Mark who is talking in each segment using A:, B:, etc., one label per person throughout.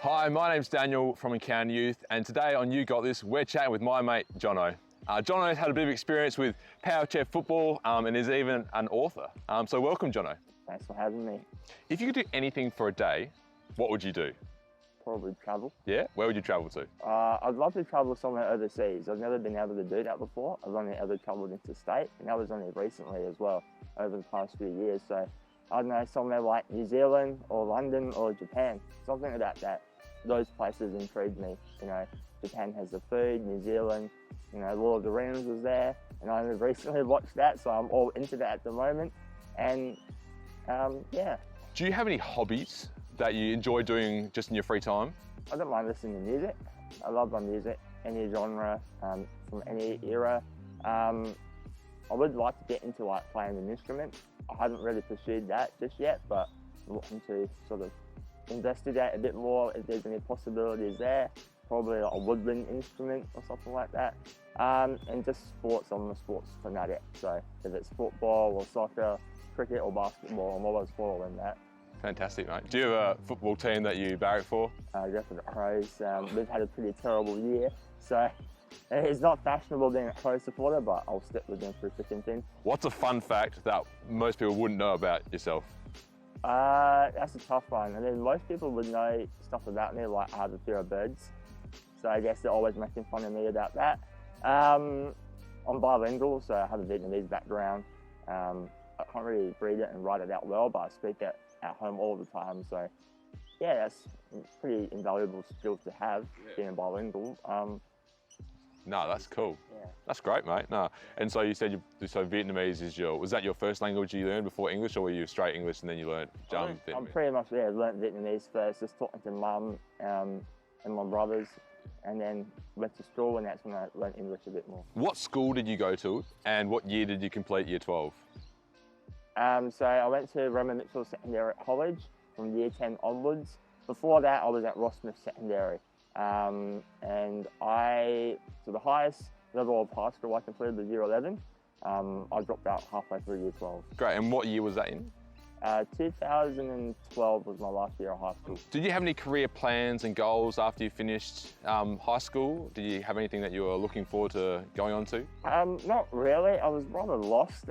A: Hi, my name's Daniel from Nguyen Youth, and today on You Got This, we're chatting with my mate, Jono. Jono's had a bit of experience with PowerChair football and is even an author. So welcome, Jono.
B: Thanks for having me.
A: If you could do anything for a day, what would you do?
B: Probably travel.
A: Yeah? Where would you travel to?
B: I'd love to travel somewhere overseas. I've never been able to do that before. I've only ever travelled interstate, and that was only recently as well, over the past few years. So I don't know, somewhere like New Zealand or London or Japan, something like that. Those places intrigued me. You know, Japan has the food, New Zealand, you know, Lord of the Rings was there, and I only recently watched that, so I'm all into that at the moment. And yeah.
A: Do you have any hobbies that you enjoy doing just in your free time?
B: I don't mind listening to music. I love my music, any genre, from any era. I would like to get into like playing an instrument. I haven't really pursued that just yet, but I'm looking to sort of investigate a bit more if there's any possibilities there. Probably like a woodwind instrument or something like that. And just sports, I'm a sports fanatic. So if it's football or soccer, cricket or basketball, I'm always following that.
A: Fantastic, mate. Do you have a football team that you barrack for?
B: Go for the Crows. We've had a pretty terrible year, so it's not fashionable being a Crows supporter, but I'll stick with them through thick and thin.
A: What's a fun fact that most people wouldn't know about yourself?
B: That's a tough one. I mean, most people would know stuff about me, like I have a fear of birds. So I guess they're always making fun of me about that. I'm bilingual, so I have a Vietnamese background. I can't really read it and write it out well, but I speak it at home all the time. So yeah, that's pretty invaluable skills to have, being bilingual.
A: No, that's cool.
B: Yeah.
A: That's great, mate. No, and so you said so Vietnamese is was that your first language you learned before English, or were you straight English and then you learned Vietnamese?
B: I'm pretty much learnt Vietnamese first, just talking to mum and my brothers, and then went to school, and that's when I learnt English a bit more.
A: What school did you go to, and what year did you complete year 12?
B: So I went to Roman Mitchell Secondary at College from year 10 onwards. Before that, I was at Ross Smith Secondary. And so the highest level of high school I completed was year 11. I dropped out halfway through year 12.
A: Great, and what year was that in?
B: 2012 was my last year of high school.
A: Did you have any career plans and goals after you finished high school? Did you have anything that you were looking forward to going on to?
B: Not really. I was rather lost.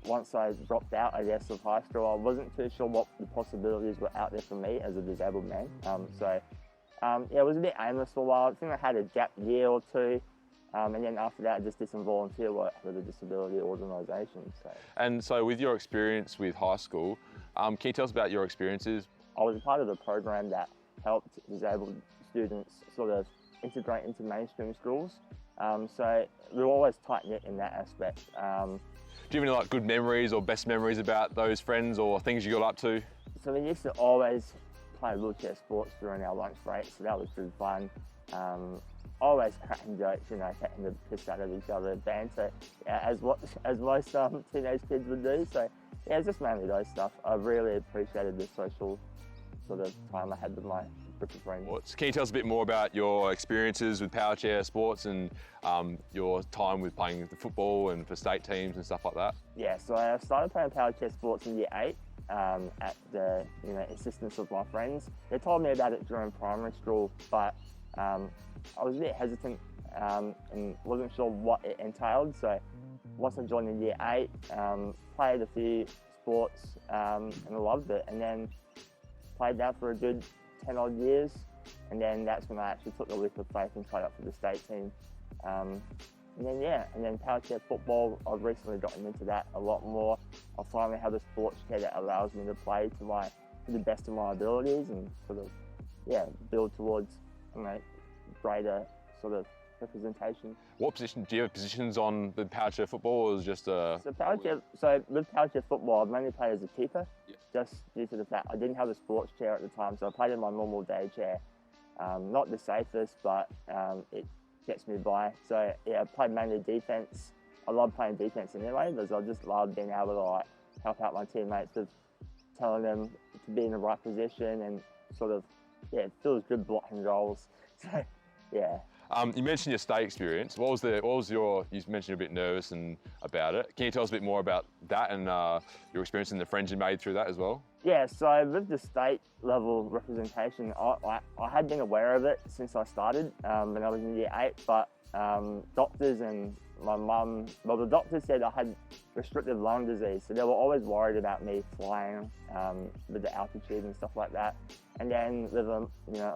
B: Once I dropped out, I guess, of high school, I wasn't too sure what the possibilities were out there for me as a disabled man. Yeah, it was a bit aimless for a while. I think I had a gap year or two, and then after that, I just did some volunteer work with a disability organisation.
A: And so with your experience with high school, can you tell us about your experiences?
B: I was a part of a program that helped disabled students sort of integrate into mainstream schools. So we were always tight-knit in that aspect.
A: Do you have any like good memories or best memories about those friends or things you got up to?
B: So we used to always play PowerChair Sports during our lunch break, so that was pretty fun. Always cracking jokes, you know, taking the piss out of each other, banter, as most teenage kids would do. So yeah, it's just mainly those stuff. I really appreciated the social sort of time I had with my group of friends.
A: Can you tell us a bit more about your experiences with PowerChair Sports and your time with playing the football and for state teams and stuff like that?
B: Yeah, so I started playing PowerChair Sports in year 8 at the insistence of my friends. They told me about it during primary school, but I was a bit hesitant and wasn't sure what it entailed. So once I joined in year 8, played a few sports and I loved it, and then played that for a good 10 odd years, and then that's when I actually took the leap of faith and tried out for the state team. And then PowerChair football, I've recently gotten into that a lot more. I finally have a sports chair that allows me to play to the best of my abilities and sort of, build towards, greater sort of representation.
A: What position, do you have positions on the PowerChair football, or is it just a...
B: So with PowerChair football, I've mainly played as a keeper, just due to the fact I didn't have a sports chair at the time, so I played in my normal day chair. Not the safest, but it gets me by. So yeah, I played mainly defence. I love playing defence anyway, because I just love being able to help out my teammates with telling them to be in the right position and sort of, it feels good blocking goals. So yeah.
A: You mentioned your state experience. What was your, you mentioned you're a bit nervous and about it. Can you tell us a bit more about that and your experience and the friends you made through that as well?
B: Yeah, so with the state level representation, I had been aware of it since I started when I was in year 8, but doctors and my mum, well, the doctors said I had restrictive lung disease, so they were always worried about me flying with the altitude and stuff like that. And then with a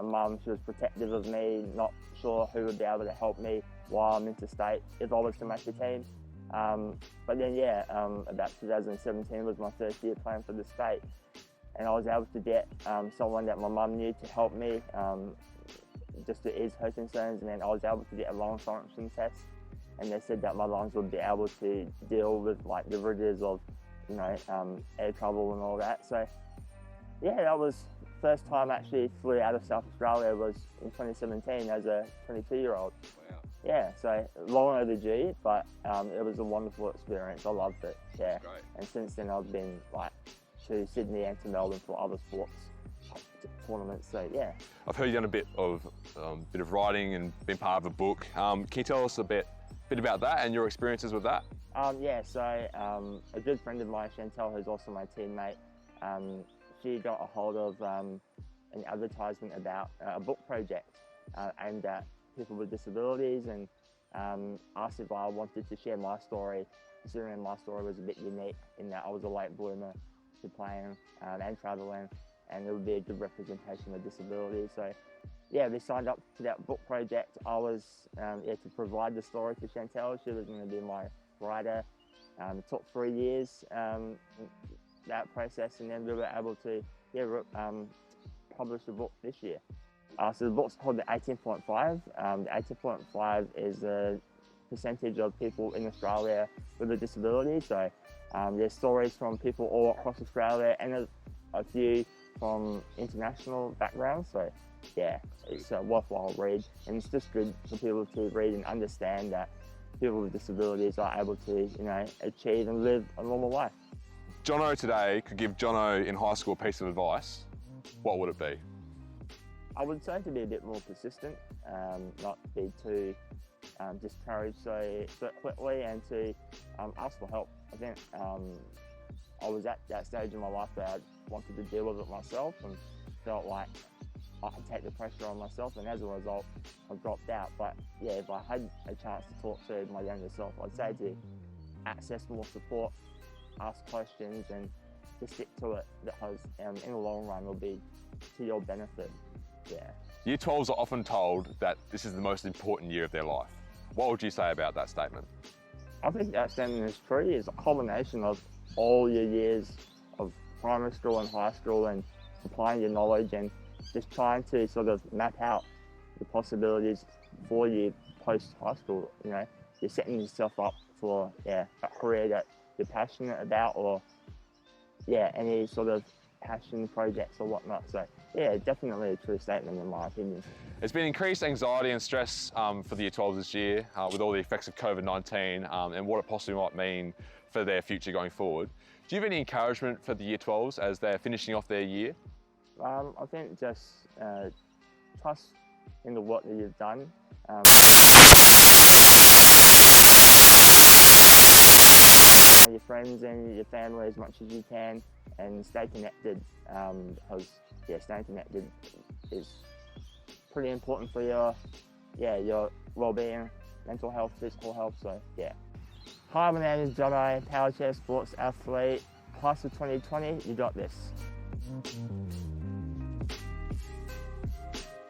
B: mum, she was protective of me, not sure who would be able to help me while I'm interstate if I was to make the team. But then about 2017 was my first year playing for the state, and I was able to get someone that my mum knew to help me just to ease her concerns, and then I was able to get a lung function test, and they said that my lungs would be able to deal with like the rigors of air travel and all that. So yeah, that was first time I actually flew out of South Australia was in 2017 as a 22-year-old.
A: Wow.
B: Yeah, so long overdue, but it was a wonderful experience. I loved it. Yeah.
A: Great.
B: And since then I've been to Sydney and to Melbourne for other sports tournaments. So yeah.
A: I've heard you've done a bit of writing and been part of a book. Can you tell us a bit about that and your experiences with that?
B: So a good friend of mine, Chantel, who's also my teammate, she got a hold of an advertisement about a book project aimed at people with disabilities, and asked if I wanted to share my story, considering my story was a bit unique in that I was a late bloomer to playing and travelling, and it would be a good representation of disability. So yeah, we signed up to that book project. I was to provide the story to Chantel. She was going to be my writer. It took 3 years, that process, and then we were able to publish the book this year. So the book's called the 18.5. The 18.5 is a percentage of people in Australia with a disability. So there's stories from people all across Australia and a few from international backgrounds. So yeah, it's a worthwhile read, and it's just good for people to read and understand that people with disabilities are able to achieve and live a normal life.
A: Jono today could give Jono in high school a piece of advice. What would it be?
B: I would say to be a bit more persistent, not be too discouraged so quickly, and to ask for help. I think I was at that stage in my life where I wanted to deal with it myself and felt like I could take the pressure on myself, and as a result, I dropped out. But yeah, if I had a chance to talk to my younger self, I'd say to access more support, ask questions, and to stick to it, because in the long run, it'll be to your benefit. Yeah.
A: Year 12s are often told that this is the most important year of their life. What would you say about that statement?
B: I think that statement is true. It's a combination of all your years of primary school and high school, and applying your knowledge and just trying to sort of map out the possibilities for you post high school. You're setting yourself up for a career that you're passionate about, or any sort of passion projects or whatnot. So yeah, definitely a true statement in my opinion.
A: There's been increased anxiety and stress for the Year 12s this year with all the effects of COVID-19 and what it possibly might mean for their future going forward. Do you have any encouragement for the Year 12s as they're finishing off their year?
B: I think just trust in the work that you've done. Your friends and your family as much as you can, and stay connected, because staying connected is pretty important for your well-being, mental health, physical health. So yeah. Hi, my name is Jono, PowerChair Sports athlete, class of 2020. You got this.